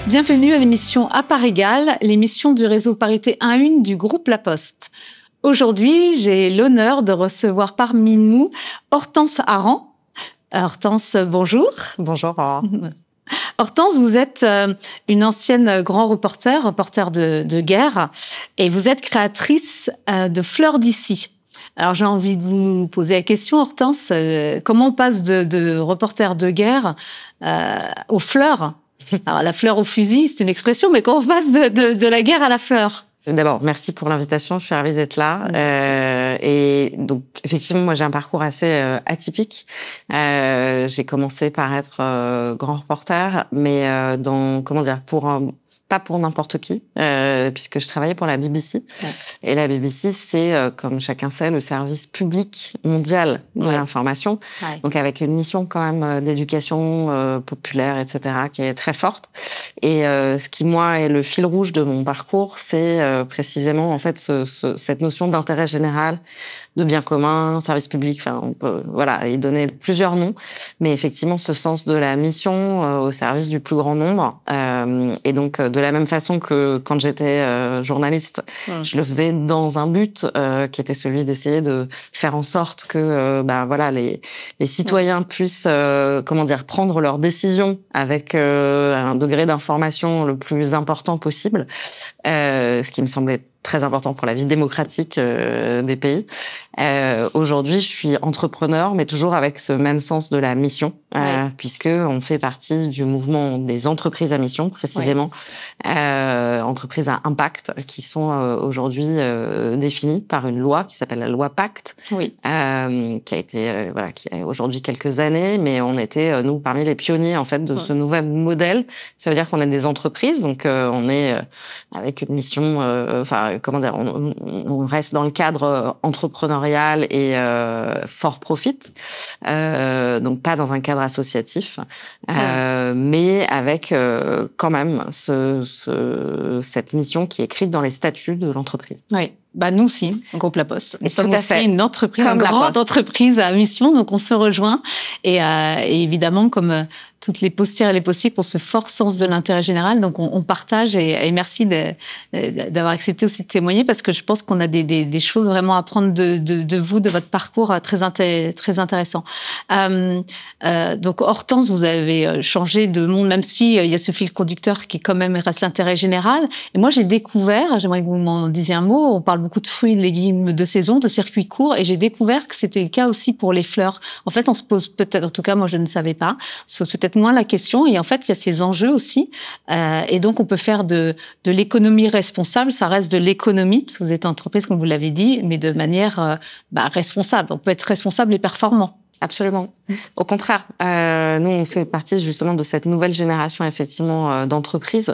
Bienvenue à l'émission À part égale, l'émission du réseau Parité 1-1 du groupe La Poste. Aujourd'hui, j'ai l'honneur de recevoir parmi nous Hortense Aran. Hortense, bonjour. Bonjour. Hortense, vous êtes une ancienne grand reporter de guerre, et vous êtes créatrice de Fleurs d'ici. Alors j'ai envie de vous poser la question, Hortense, comment on passe de reporter de guerre aux fleurs? Alors la fleur au fusil, c'est une expression, mais comment on passe de la guerre à la fleur? D'abord, merci pour l'invitation, je suis ravie d'être là. Et donc, effectivement, moi j'ai un parcours assez atypique. J'ai commencé par être grand reporter, mais pas pour n'importe qui, puisque je travaillais pour la BBC. Ouais. Et la BBC, c'est, comme chacun sait, le service public mondial de l'information. Ouais. Donc avec une mission quand même d'éducation populaire, etc., qui est très forte. Et ce qui, moi, est le fil rouge de mon parcours, c'est précisément en fait cette notion d'intérêt général, de bien commun, service public. Enfin, on peut y donner plusieurs noms, mais effectivement ce sens de la mission au service du plus grand nombre. Et donc de la même façon que quand j'étais journaliste, je le faisais dans un but qui était celui d'essayer de faire en sorte que les citoyens puissent prendre leurs décisions avec un degré d'information le plus important possible, ce qui me semblait très important pour la vie démocratique des pays. Aujourd'hui, je suis entrepreneur, mais toujours avec ce même sens de la mission, puisque on fait partie du mouvement des entreprises à mission, précisément, entreprises à impact, qui sont aujourd'hui définies par une loi qui s'appelle la loi Pacte, qui a aujourd'hui quelques années, mais on était nous parmi les pionniers en fait de ce nouvel modèle. Ça veut dire qu'on est des entreprises, donc on est avec une mission, on reste dans le cadre entrepreneurial et for profit, donc pas dans un cadre associatif, mais avec quand même cette mission qui est écrite dans les statuts de l'entreprise. Oui. Nous aussi, groupe La Poste. Nous sommes aussi une entreprise, une grande entreprise à mission, donc on se rejoint. Et évidemment, comme toutes les postières et les postiers, qu'on se force sens de l'intérêt général, donc on partage, et merci d'avoir accepté aussi de témoigner, parce que je pense qu'on a des choses vraiment à prendre de vous, de votre parcours très intéressant. Donc Hortense, vous avez changé de monde, même si il y a ce fil conducteur qui quand même reste l'intérêt général. Et moi j'ai découvert, j'aimerais que vous m'en disiez un mot, on parle beaucoup de fruits et de légumes de saison, de circuits courts, et j'ai découvert que c'était le cas aussi pour les fleurs. En fait, on se pose peut-être, en tout cas moi je ne savais pas, on se pose peut-être moins la question, et en fait il y a ces enjeux aussi, et donc on peut faire de l'économie responsable, ça reste de l'économie, parce que vous êtes une entreprise comme vous l'avez dit, mais de manière responsable. On peut être responsable et performant. Absolument. Au contraire, nous on fait partie justement de cette nouvelle génération effectivement d'entreprises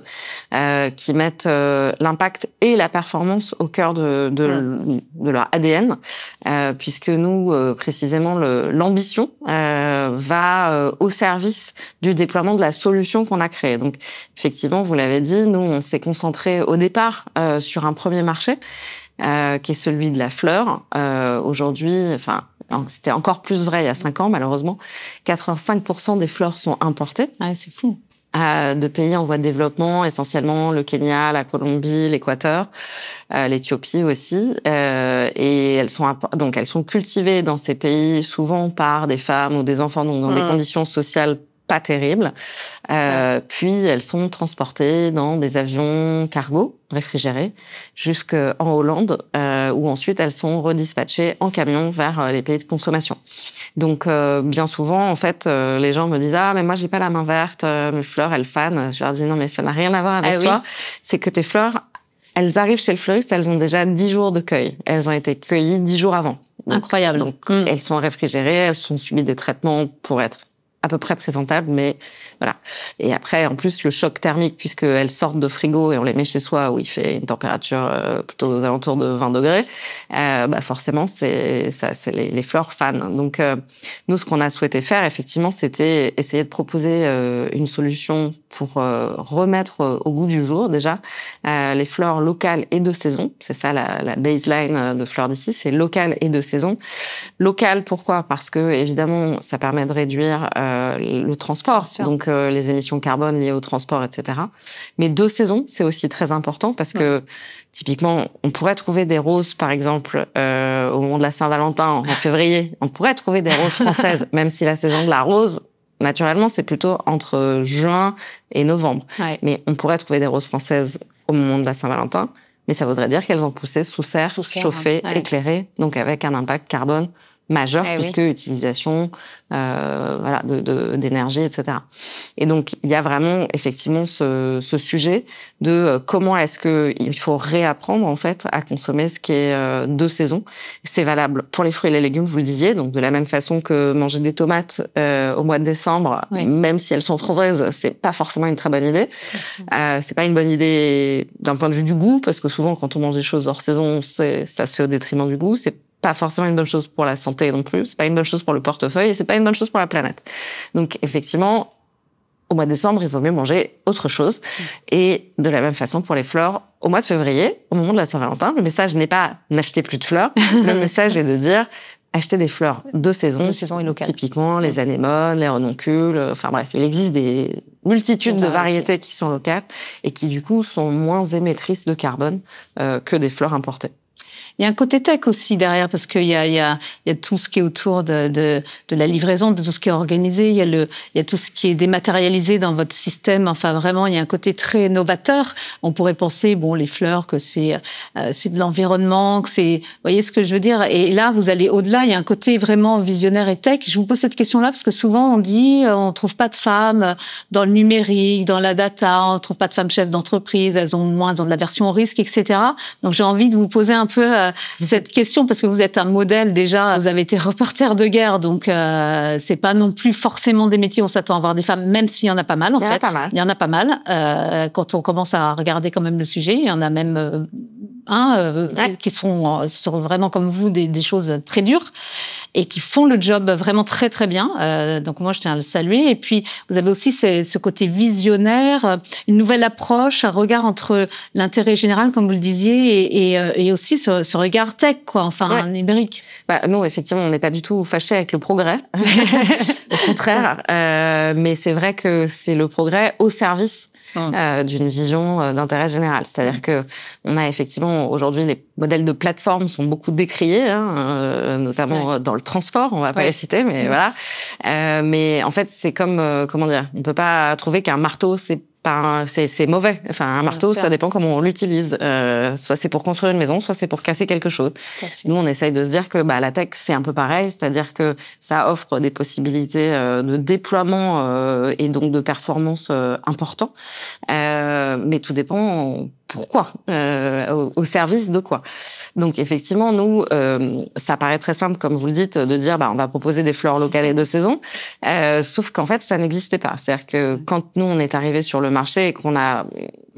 qui mettent l'impact et la performance au cœur de leur ADN, puisque nous précisément l'ambition va au service du déploiement de la solution qu'on a créée. Donc effectivement, vous l'avez dit, nous on s'est concentré au départ sur un premier marché qui est celui de la fleur. Aujourd'hui, c'était encore plus vrai il y a 5 ans, malheureusement. 85% des fleurs sont importées. Ah, c'est fou. De pays en voie de développement, essentiellement le Kenya, la Colombie, l'Équateur, l'Éthiopie aussi. Et elles sont cultivées dans ces pays souvent par des femmes ou des enfants, donc dans des conditions sociales pas terribles. Puis elles sont transportées dans des avions cargo réfrigérés jusqu'en Hollande, où ensuite elles sont redispatchées en camion vers les pays de consommation. Donc bien souvent en fait les gens me disent mais moi j'ai pas la main verte, mes fleurs elles fanent. Je leur dis non mais ça n'a rien à voir avec toi. C'est que tes fleurs, elles arrivent chez le fleuriste, elles ont déjà 10 jours de cueil. Elles ont été cueillies 10 jours avant. Donc, incroyable. Donc elles sont réfrigérées, elles sont subies des traitements pour être à peu près présentable, mais voilà. Et après, en plus, le choc thermique, puisqu'elles sortent de frigo et on les met chez soi où il fait une température plutôt aux alentours de 20 degrés, forcément, c'est les fleurs fanent. Donc, nous, ce qu'on a souhaité faire, effectivement, c'était essayer de proposer une solution pour remettre au goût du jour, déjà, les fleurs locales et de saison. C'est ça, la baseline de Fleurs d'ici, c'est local et de saison. Local, pourquoi? Parce que évidemment, ça permet de réduire le transport, donc les émissions carbone liées au transport, etc. Mais 2 saisons, c'est aussi très important parce que typiquement, on pourrait trouver des roses, par exemple, au moment de la Saint-Valentin en février. On pourrait trouver des roses françaises, même si la saison de la rose, naturellement, c'est plutôt entre juin et novembre. Ouais. Mais on pourrait trouver des roses françaises au moment de la Saint-Valentin, mais ça voudrait dire qu'elles ont poussé sous serre, chauffées, éclairées, donc avec un impact carbone majeur, puisque utilisation d'énergie, etc. Et donc, il y a vraiment effectivement ce sujet de comment est-ce qu'il faut réapprendre en fait à consommer ce qui est de saison. C'est valable pour les fruits et les légumes, vous le disiez, donc de la même façon que manger des tomates au mois de décembre, même si elles sont françaises, c'est pas forcément une très bonne idée. C'est pas une bonne idée d'un point de vue du goût, parce que souvent quand on mange des choses hors saison, ça se fait au détriment du goût. C'est pas forcément une bonne chose pour la santé non plus, c'est pas une bonne chose pour le portefeuille et c'est pas une bonne chose pour la planète. Donc effectivement, au mois de décembre, il vaut mieux manger autre chose. Et de la même façon pour les fleurs, au mois de février, au moment de la Saint-Valentin, le message n'est pas n'achetez plus de fleurs, le message est de dire achetez des fleurs de saison et locales. Typiquement les anémones, les renoncules, enfin bref, il existe des multitudes de variétés qui sont locales et qui du coup sont moins émettrices de carbone que des fleurs importées. Il y a un côté tech aussi derrière, parce qu'il y a tout ce qui est autour de la livraison, de tout ce qui est organisé. Il y a tout ce qui est dématérialisé dans votre système. Enfin, vraiment, il y a un côté très novateur. On pourrait penser, les fleurs, que c'est de l'environnement, que c'est, vous voyez ce que je veux dire? Et là, vous allez au-delà. Il y a un côté vraiment visionnaire et tech. Je vous pose cette question-là parce que souvent, on dit, on trouve pas de femmes dans le numérique, dans la data, on trouve pas de femmes chefs d'entreprise, elles ont de la version au risque, etc. Donc, j'ai envie de vous poser un peu cette question, parce que vous êtes un modèle déjà, vous avez été reporter de guerre, donc c'est pas non plus forcément des métiers où on s'attend à voir des femmes, même s'il y en a pas mal en fait. Il y en a pas mal. Quand on commence à regarder quand même le sujet, il y en a même qui sont vraiment comme vous des choses très dures et qui font le job vraiment très très bien. Donc moi je tiens à le saluer. Et puis vous avez aussi ce côté visionnaire, une nouvelle approche, un regard entre l'intérêt général, comme vous le disiez, et aussi ce regard tech, quoi, enfin numérique. Non, effectivement, on n'est pas du tout fâchés avec le progrès, au contraire. Mais c'est vrai que c'est le progrès au service d'une vision d'intérêt général. C'est-à-dire que on a effectivement aujourd'hui les modèles de plateforme sont beaucoup décriés, notamment dans le transport. On va pas les citer, mais voilà. Mais en fait, c'est comme comment dire, on peut pas trouver qu'un marteau c'est mauvais. Enfin, un marteau, ça dépend comment on l'utilise. Soit c'est pour construire une maison, soit c'est pour casser quelque chose. Nous, on essaye de se dire que la tech, c'est un peu pareil, c'est-à-dire que ça offre des possibilités de déploiement et donc de performance importants. Mais tout dépend pourquoi, au service de quoi. Donc effectivement, nous, ça paraît très simple, comme vous le dites, de dire on va proposer des fleurs locales et de saison, sauf qu'en fait, ça n'existait pas. C'est-à-dire que quand nous, on est arrivé sur le marché et qu'on a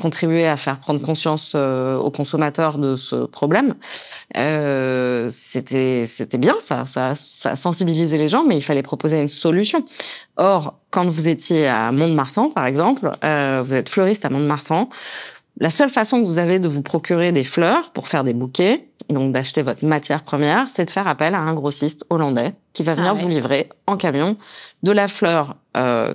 contribué à faire prendre conscience aux consommateurs de ce problème, c'était bien, ça sensibilisait les gens, mais il fallait proposer une solution. Or, quand vous étiez à Mont-de-Marsan, par exemple, vous êtes fleuriste à Mont-de-Marsan, la seule façon que vous avez de vous procurer des fleurs pour faire des bouquets, donc d'acheter votre matière première, c'est de faire appel à un grossiste hollandais qui va venir vous livrer en camion de la fleur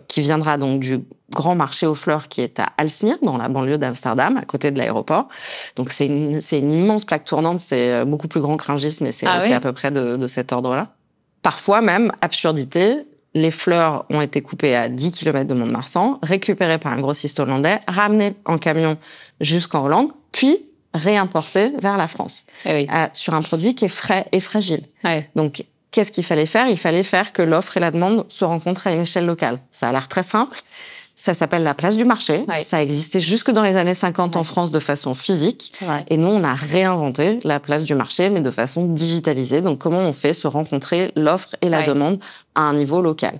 qui viendra donc du grand marché aux fleurs qui est à Aalsmeer, dans la banlieue d'Amsterdam, à côté de l'aéroport. Donc c'est une immense plaque tournante, c'est beaucoup plus grand que Rungis, mais c'est à peu près de cet ordre-là. Parfois même, absurdité, les fleurs ont été coupées à 10 km de Mont-de-Marsan, récupérées par un grossiste hollandais, ramenées en camion jusqu'en Hollande, puis réimportées vers la France, sur un produit qui est frais et fragile. Donc, qu'est-ce qu'il fallait faire? Il fallait faire que l'offre et la demande se rencontrent à une échelle locale. Ça a l'air très simple. Ça s'appelle la place du marché. Ça existait jusque dans les années 50 en France de façon physique. Et nous, on a réinventé la place du marché, mais de façon digitalisée. Donc, comment on fait se rencontrer l'offre et la demande à un niveau local.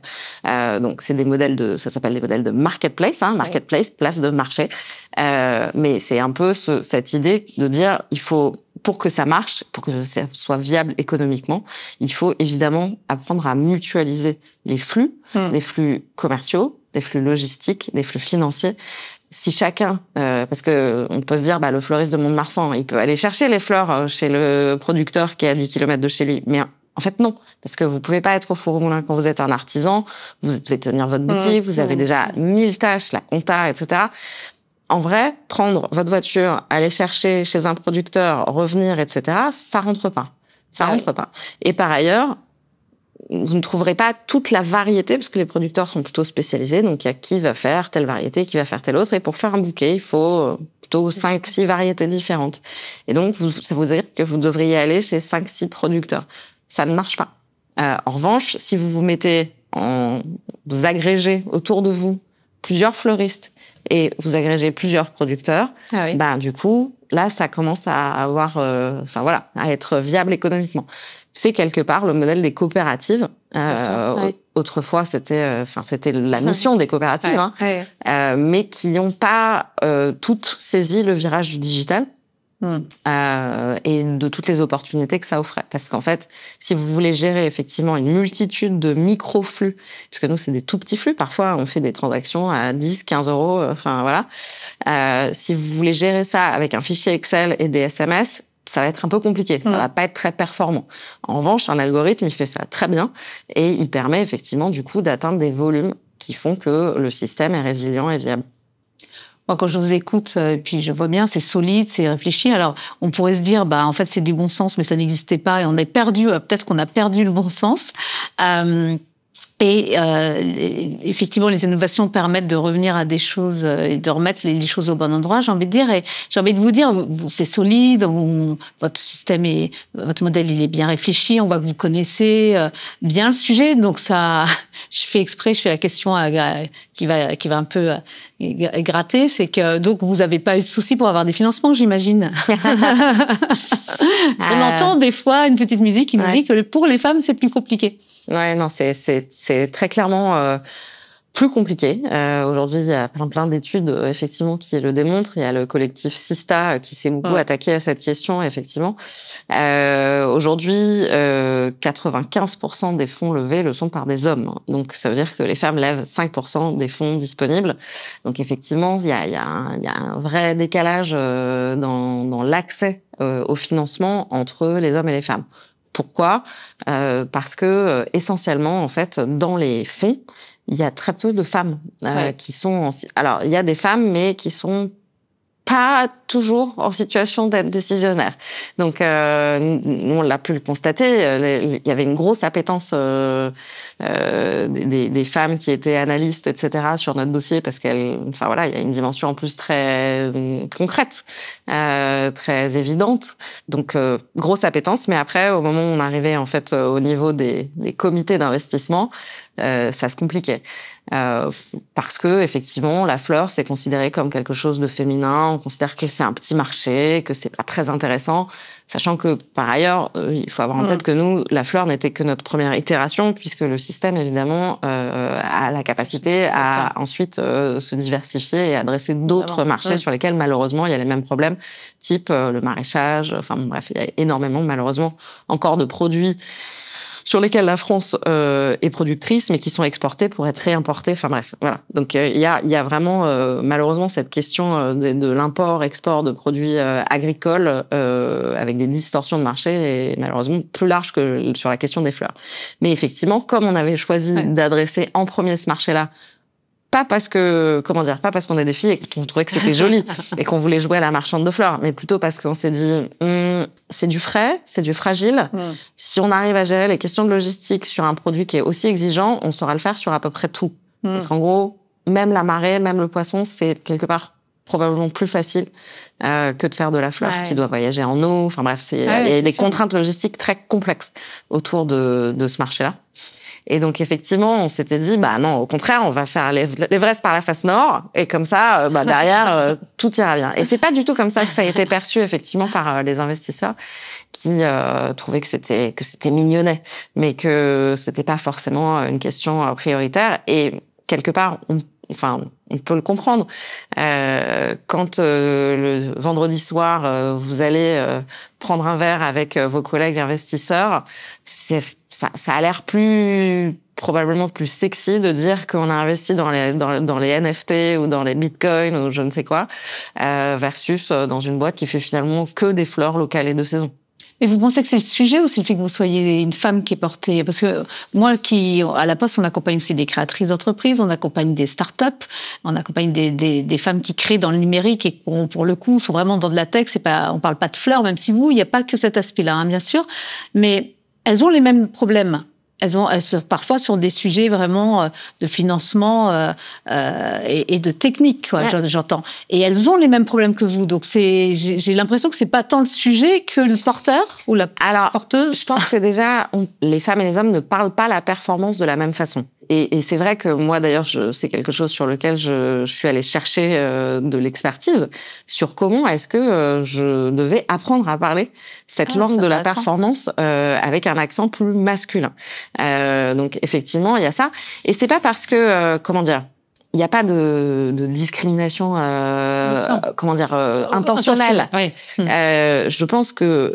Donc, c'est des modèles ça s'appelle des modèles de marketplace, marketplace, place de marché. Mais c'est un peu cette idée de dire, il faut, pour que ça marche, pour que ça soit viable économiquement, il faut évidemment apprendre à mutualiser les flux, des flux commerciaux, des flux logistiques, des flux financiers. Si chacun, parce que on peut se dire, le fleuriste de Mont-de-Marsan, il peut aller chercher les fleurs chez le producteur qui est à 10 km de chez lui, mais En fait, non, parce que vous pouvez pas être au four au moulin quand vous êtes un artisan, vous devez tenir votre boutique, vous avez déjà 1000 tâches, la compta, etc. En vrai, prendre votre voiture, aller chercher chez un producteur, revenir, etc., ça rentre pas. Ça rentre pas. Et par ailleurs, vous ne trouverez pas toute la variété, parce que les producteurs sont plutôt spécialisés, donc il y a qui va faire telle variété, qui va faire telle autre, et pour faire un bouquet, il faut plutôt 5-6 variétés différentes. Et donc, ça veut dire que vous devriez aller chez 5-6 producteurs. Ça ne marche pas. En revanche, si vous vous agrégez autour de vous plusieurs fleuristes, et vous agrégez plusieurs producteurs, du coup, là, ça commence à avoir, à être viable économiquement. C'est quelque part le modèle des coopératives. Autrefois, c'était la mission des coopératives, mais qui n'ont pas toutes saisi le virage du digital. Et de toutes les opportunités que ça offrait. Parce qu'en fait, si vous voulez gérer effectivement une multitude de micro-flux, parce que nous, c'est des tout petits flux, parfois on fait des transactions à 10, 15 euros, si vous voulez gérer ça avec un fichier Excel et des SMS, ça va être un peu compliqué, ça va pas être très performant. En revanche, un algorithme, il fait ça très bien et il permet effectivement du coup d'atteindre des volumes qui font que le système est résilient et viable. Moi, quand je vous écoute, puis je vois bien, c'est solide, c'est réfléchi. Alors, on pourrait se dire, en fait, c'est du bon sens, mais ça n'existait pas et on est perdu. Peut-être qu'on a perdu le bon sens. Effectivement, les innovations permettent de revenir à des choses et de remettre les choses au bon endroit, j'ai envie de dire. Et j'ai envie de vous dire, c'est solide, votre système votre modèle, il est bien réfléchi, on voit que vous connaissez bien le sujet. Donc ça, je fais la question qui va un peu gratter, c'est que donc vous n'avez pas eu de soucis pour avoir des financements, j'imagine. Parce qu'on entend des fois une petite musique qui nous dit que pour les femmes, c'est plus compliqué. Ouais, non, c'est très clairement plus compliqué. Aujourd'hui, il y a plein d'études effectivement qui le démontrent. Il y a le collectif Sista qui s'est beaucoup attaqué à cette question, effectivement. Aujourd'hui, 95% des fonds levés le sont par des hommes. Donc, ça veut dire que les femmes lèvent 5% des fonds disponibles. Donc, effectivement, il y a un vrai décalage dans l'accès au financement entre les hommes et les femmes. Pourquoi ? Parce que essentiellement, en fait, dans les fonds, il y a très peu de femmes qui sont. Alors, il y a des femmes, mais qui sont pas toujours en situation d'être décisionnaire. Donc, nous, on l'a pu le constater. Il y avait une grosse appétence des femmes qui étaient analystes, etc., sur notre dossier, parce il y a une dimension en plus très concrète, très évidente. Donc, grosse appétence. Mais après, au moment où on arrivait, en fait, au niveau des comités d'investissement, ça se compliquait. Parce que, effectivement, la fleur, c'est considéré comme quelque chose de féminin. On considère que c'est un petit marché, que c'est pas très intéressant. Sachant que, par ailleurs, il faut avoir en tête que nous, la fleur n'était que notre première itération, puisque le système, évidemment, a la capacité à ensuite se diversifier et adresser d'autres marchés sur lesquels, malheureusement, il y a les mêmes problèmes, type le maraîchage. Enfin, bref, il y a énormément, malheureusement, encore de produits sur lesquels la France est productrice, mais qui sont exportés pour être réimportés. Enfin bref, voilà. Donc il y a vraiment malheureusement cette question de l'import-export de produits agricoles avec des distorsions de marché et malheureusement plus large que sur la question des fleurs. Mais effectivement, comme on avait choisi d'adresser en premier ce marché-là, pas parce qu'on est des filles et qu'on trouvait que c'était joli et qu'on voulait jouer à la marchande de fleurs, mais plutôt parce qu'on s'est dit c'est du frais, c'est du fragile. Si on arrive à gérer les questions de logistique sur un produit qui est aussi exigeant, on saura le faire sur à peu près tout. Parce qu'en gros, même la marée, même le poisson, c'est quelque part probablement plus facile que de faire de la fleur qui doit voyager en eau. Enfin bref, il y a des contraintes logistiques très complexes autour de ce marché-là. Et donc, effectivement, on s'était dit, non, au contraire, on va faire l'Everest par la face nord, et comme ça, derrière, tout ira bien. Et c'est pas du tout comme ça que ça a été perçu, effectivement, par les investisseurs qui trouvaient que c'était mignonnet, mais que c'était pas forcément une question prioritaire. Et quelque part, on peut le comprendre. Quand le vendredi soir, vous allez prendre un verre avec vos collègues investisseurs, ça a l'air probablement plus sexy de dire qu'on a investi dans les NFT ou dans les bitcoins ou je ne sais quoi, versus dans une boîte qui fait finalement que des fleurs locales et de saison. Et vous pensez que c'est le sujet ou c'est le fait que vous soyez une femme qui est portée? Parce que moi, à la Poste, on accompagne aussi des créatrices d'entreprises, on accompagne des startups, on accompagne des femmes qui créent dans le numérique et qui, pour le coup, sont vraiment dans de la tech. On parle pas de fleurs, même si il n'y a pas que cet aspect-là, hein, bien sûr. Mais elles ont les mêmes problèmes. Elles sont parfois sur des sujets vraiment de financement et de technique, quoi, j'entends. Et elles ont les mêmes problèmes que vous. Donc j'ai l'impression que c'est pas tant le sujet que le porteur ou la porteuse. Je pense que déjà, les femmes et les hommes ne parlent pas la performance de la même façon. Et c'est vrai que moi, d'ailleurs, c'est quelque chose sur lequel je suis allée chercher de l'expertise sur comment est-ce que je devais apprendre à parler cette langue de la performance avec un accent plus masculin. Donc, effectivement, il y a ça. Et c'est pas parce que, il n'y a pas de discrimination, intentionnelle. Oui. Je pense que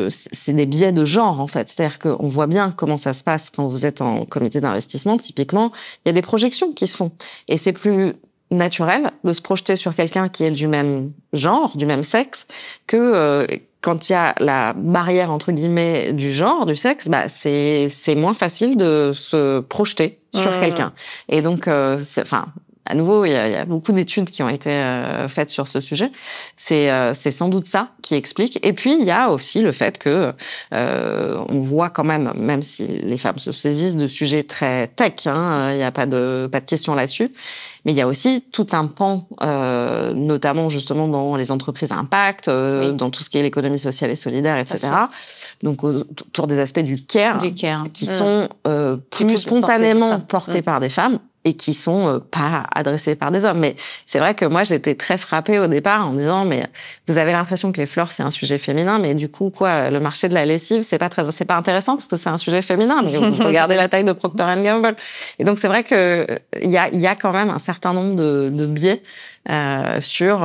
c'est des biais de genre, en fait. C'est-à-dire qu'on voit bien comment ça se passe quand vous êtes en comité d'investissement. Typiquement, il y a des projections qui se font. Et c'est plus naturel de se projeter sur quelqu'un qui est du même genre, du même sexe, que quand il y a la barrière, entre guillemets, du genre, du sexe, c'est moins facile de se projeter sur quelqu'un. Et donc, à nouveau, il y a beaucoup d'études qui ont été faites sur ce sujet. C'est sans doute ça qui explique. Et puis, il y a aussi le fait que on voit quand même si les femmes se saisissent de sujets très tech, il n'y a pas de question là-dessus. Mais il y a aussi tout un pan, notamment justement dans les entreprises à impact, dans tout ce qui est l'économie sociale et solidaire, etc. Donc autour des aspects du care. Qui sont plus spontanément portés par des femmes et qui sont pas adressés par des hommes. Mais c'est vrai que moi, j'étais très frappée au départ en me disant, mais vous avez l'impression que les fleurs, c'est un sujet féminin, mais du coup, le marché de la lessive, c'est pas intéressant parce que c'est un sujet féminin. Mais vous regardez la taille de Procter & Gamble. Et donc, c'est vrai que il y a quand même un certain nombre de biais sur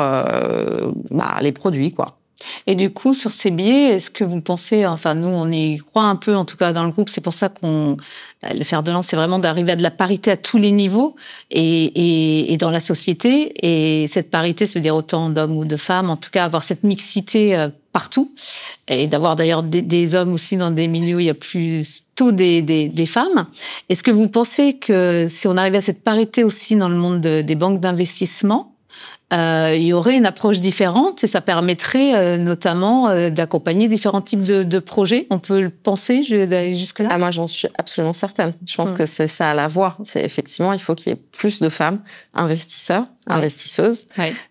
les produits, quoi. Et du coup, sur ces biais, est-ce que vous pensez, enfin nous, on y croit un peu, en tout cas dans le groupe, c'est pour ça le fer de lance, c'est vraiment d'arriver à de la parité à tous les niveaux et dans la société. Et cette parité, se dire autant d'hommes ou de femmes, en tout cas avoir cette mixité partout. Et d'avoir d'ailleurs des hommes aussi dans des milieux où il y a plus tôt des femmes. Est-ce que vous pensez que si on arrivait à cette parité aussi dans le monde des banques d'investissement, il y aurait une approche différente et ça permettrait notamment d'accompagner différents types de projets. On peut le penser d'aller jusque-là? Moi, j'en suis absolument certaine. Je pense que c'est ça la voie. C'est effectivement, il faut qu'il y ait plus de femmes investisseurs, investisseuses.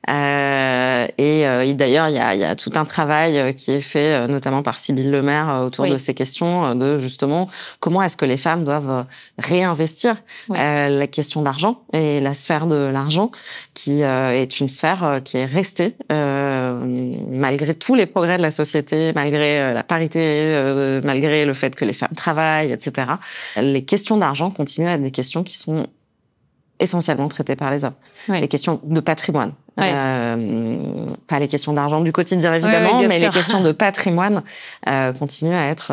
Et d'ailleurs, il y a tout un travail qui est fait, notamment par Sybille Lemaire, autour de ces questions de justement comment est-ce que les femmes doivent réinvestir la question d'argent et la sphère de l'argent, qui est une sphère qui est restée malgré tous les progrès de la société, malgré la parité, malgré le fait que les femmes travaillent, etc. Les questions d'argent continuent à être des questions qui sont essentiellement traitées par les hommes. Les questions de patrimoine. Pas les questions d'argent du quotidien, évidemment, mais les questions de patrimoine continuent à être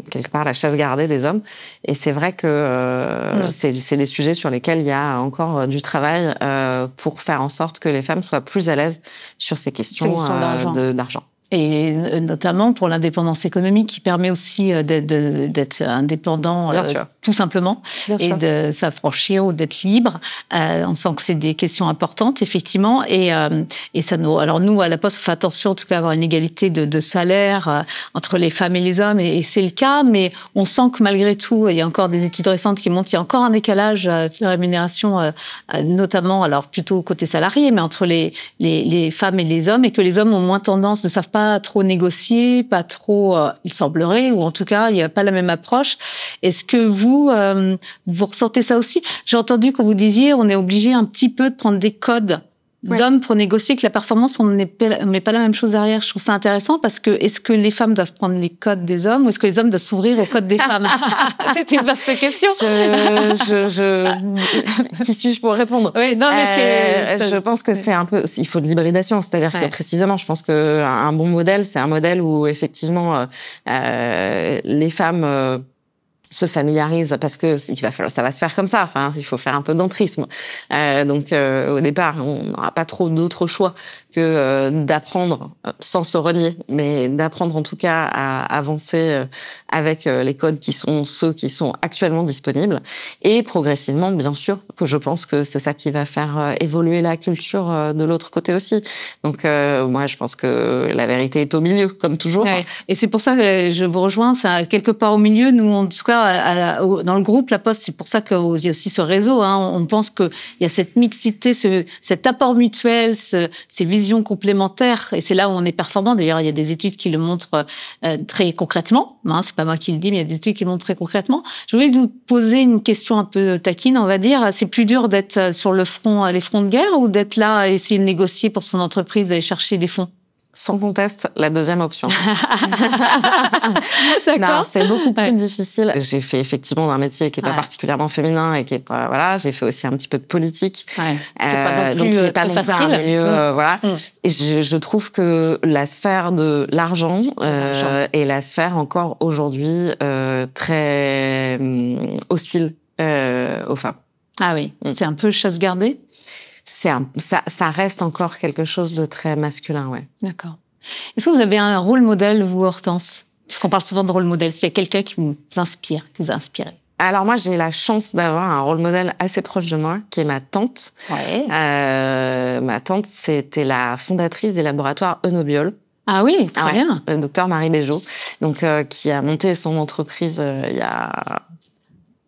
quelque part la chasse gardée des hommes. Et c'est vrai que c'est des sujets sur lesquels il y a encore du travail pour faire en sorte que les femmes soient plus à l'aise sur ces questions d'argent. Et notamment pour l'indépendance économique qui permet aussi d'être indépendant tout simplement et de s'affranchir ou d'être libre. On sent que c'est des questions importantes effectivement et ça nous. Alors nous à la Poste on fait attention en tout cas à avoir une égalité de salaire entre les femmes et les hommes et c'est le cas, mais on sent que malgré tout il y a encore des études récentes qui montrent qu'il y a encore un décalage de rémunération notamment alors plutôt côté salarié mais entre les femmes et les hommes et que les hommes ont moins tendance ne savent pas trop négocier, pas trop, il semblerait, ou en tout cas, il n'y a pas la même approche. Est-ce que vous ressentez ça aussi? J'ai entendu quand vous disiez, on est obligé un petit peu de prendre des codes d'hommes pour négocier, que la performance, on met pas la même chose derrière. Je trouve ça intéressant parce que est-ce que les femmes doivent prendre les codes des hommes ou est-ce que les hommes doivent s'ouvrir aux codes des femmes? C'est une vaste question. Qui suis-je pour répondre? Oui, non, mais je pense que c'est un peu, il faut de l'hybridation. C'est-à-dire que précisément, je pense que un bon modèle, c'est un modèle où effectivement, les femmes se familiarisent parce que ça va se faire comme ça. Enfin, il faut faire un peu d'emprisme. Donc, au départ, on n'aura pas trop d'autre choix que d'apprendre sans se relier, mais d'apprendre en tout cas à avancer avec les codes qui sont ceux qui sont actuellement disponibles. Et progressivement, bien sûr, que je pense que c'est ça qui va faire évoluer la culture de l'autre côté aussi. Donc, moi, je pense que la vérité est au milieu, comme toujours. Ouais. Et c'est pour ça que je vous rejoins, ça quelque part au milieu. Nous, en tout cas, dans le groupe La Poste, c'est pour ça qu'il y a aussi ce réseau. On pense qu'il y a cette mixité, cet apport mutuel, ces visions complémentaires. Et c'est là où on est performant. D'ailleurs, il y a des études qui le montrent très concrètement. C'est pas moi qui le dis, mais il y a des études qui le montrent très concrètement. Je voulais vous poser une question un peu taquine, on va dire. C'est plus dur d'être sur les fronts de guerre ou d'être là à essayer de négocier pour son entreprise, d'aller chercher des fonds? Sans conteste, la deuxième option. D'accord. Non, c'est beaucoup plus difficile. J'ai fait effectivement un métier qui est pas particulièrement féminin et qui est pas, voilà, j'ai fait aussi un petit peu de politique. C'est pas non plus, donc c'est pas non plus un milieu, voilà. Et je trouve que la sphère de l'argent est la sphère encore aujourd'hui très hostile aux femmes. Ah oui, c'est un peu chasse gardée. Ça reste encore quelque chose de très masculin, ouais. D'accord. Est-ce que vous avez un rôle modèle, vous, Hortense? Parce qu'on parle souvent de rôle modèle. S'il y a quelqu'un qui vous inspire, qui vous a inspiré? Alors moi, j'ai la chance d'avoir un rôle modèle assez proche de moi, qui est ma tante. Ouais. Ma tante, c'était la fondatrice des laboratoires Enobiol. Ah oui, très bien. Le docteur Marie Béjot, donc qui a monté son entreprise il y a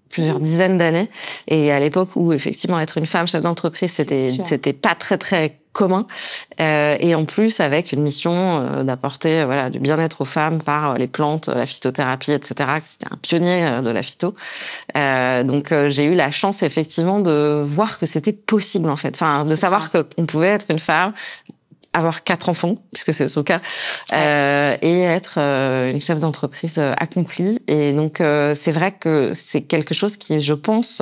plusieurs dizaines d'années. Et à l'époque où, effectivement, être une femme chef d'entreprise, c'était pas très, très commun. Et en plus, avec une mission d'apporter du bien-être aux femmes par les plantes, la phytothérapie, etc. C'était un pionnier de la phyto. Donc, j'ai eu la chance, effectivement, de voir que c'était possible, en fait. Enfin, de savoir qu'on pouvait être une femme, avoir 4 enfants, puisque c'est son cas, et être une chef d'entreprise accomplie. Et donc, c'est vrai que c'est quelque chose qui, je pense,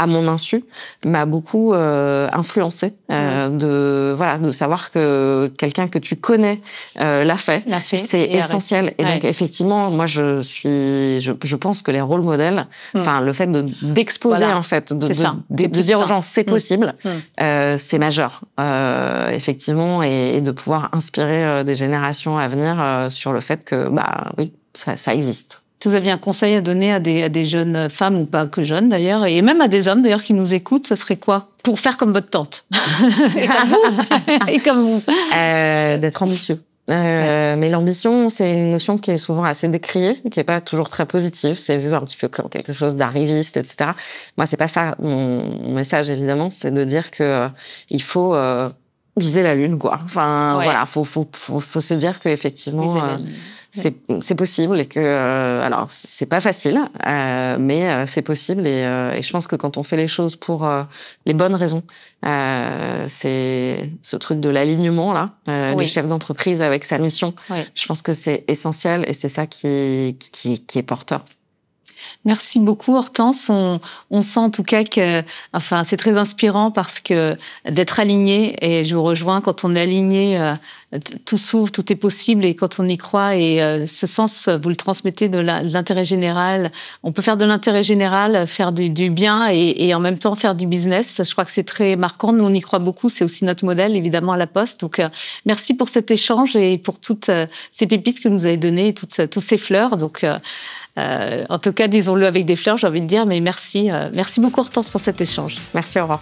à mon insu, m'a beaucoup influencée de savoir que quelqu'un que tu connais l'a fait. C'est essentiel. Et donc effectivement, moi je pense que les rôles modèles, enfin le fait d'exposer en fait, de dire aux gens c'est possible, c'est majeur effectivement, et de pouvoir inspirer des générations à venir sur le fait que oui, ça existe. Si vous aviez un conseil à donner à des jeunes femmes, ou pas que jeunes d'ailleurs, et même à des hommes d'ailleurs qui nous écoutent, ce serait quoi? Pour faire comme votre tante. Et comme vous. Et comme vous. D'être ambitieux. Mais l'ambition, c'est une notion qui est souvent assez décriée, qui est pas toujours très positive. C'est vu un petit peu comme quelque chose d'arriviste, etc. Moi, c'est pas ça. Mon message, évidemment, c'est de dire que il faut viser la lune, quoi. Enfin, voilà, faut se dire que effectivement. C'est possible et que alors c'est pas facile mais c'est possible et je pense que quand on fait les choses pour les bonnes raisons c'est ce truc de l'alignement là les chefs d'entreprise avec sa mission je pense que c'est essentiel et c'est ça qui est porteur. Merci beaucoup, Hortense. On sent en tout cas que, enfin, c'est très inspirant parce que d'être aligné, et je vous rejoins, quand on est aligné, tout s'ouvre, tout est possible, et quand on y croit, et ce sens, vous le transmettez de l'intérêt général. On peut faire de l'intérêt général, faire du bien, et en même temps faire du business. Je crois que c'est très marquant. Nous, on y croit beaucoup. C'est aussi notre modèle, évidemment, à La Poste. Donc, merci pour cet échange et pour toutes ces pépites que vous nous avez données, toutes ces fleurs. Donc, en tout cas, disons-le avec des fleurs, j'ai envie de dire, mais merci beaucoup Hortense pour cet échange. Merci, au revoir.